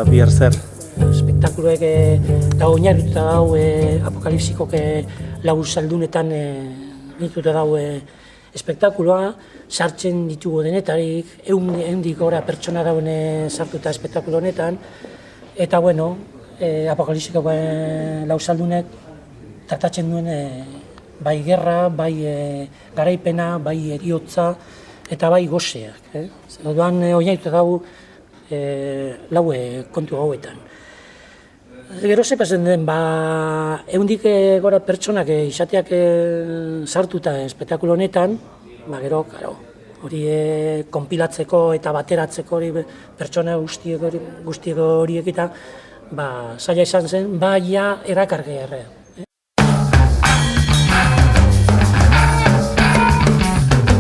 bihar zer? Espektakuloek da oinarrituta dau apokalipsikok lau saldunetan nituta dau espektakuloa, sartzen ditugu denetarik, ehundik gora pertsona dauen sartuta espektakulo honetan, eta bueno, apokalipsikok lau saldunek tratatzen duen bai gerra, bai garaipena, bai heriotza, eta bai goseak. Orduan oinarrituta dau lau kontu hauetan. Gero zepazen den, ehundik gora pertsonak izateak sartuta espektakulo honetan, gero, hori konpilatzeko eta bateratzeko hori pertsona guztiek horiek eta zaila izan zen, baina erakargarria.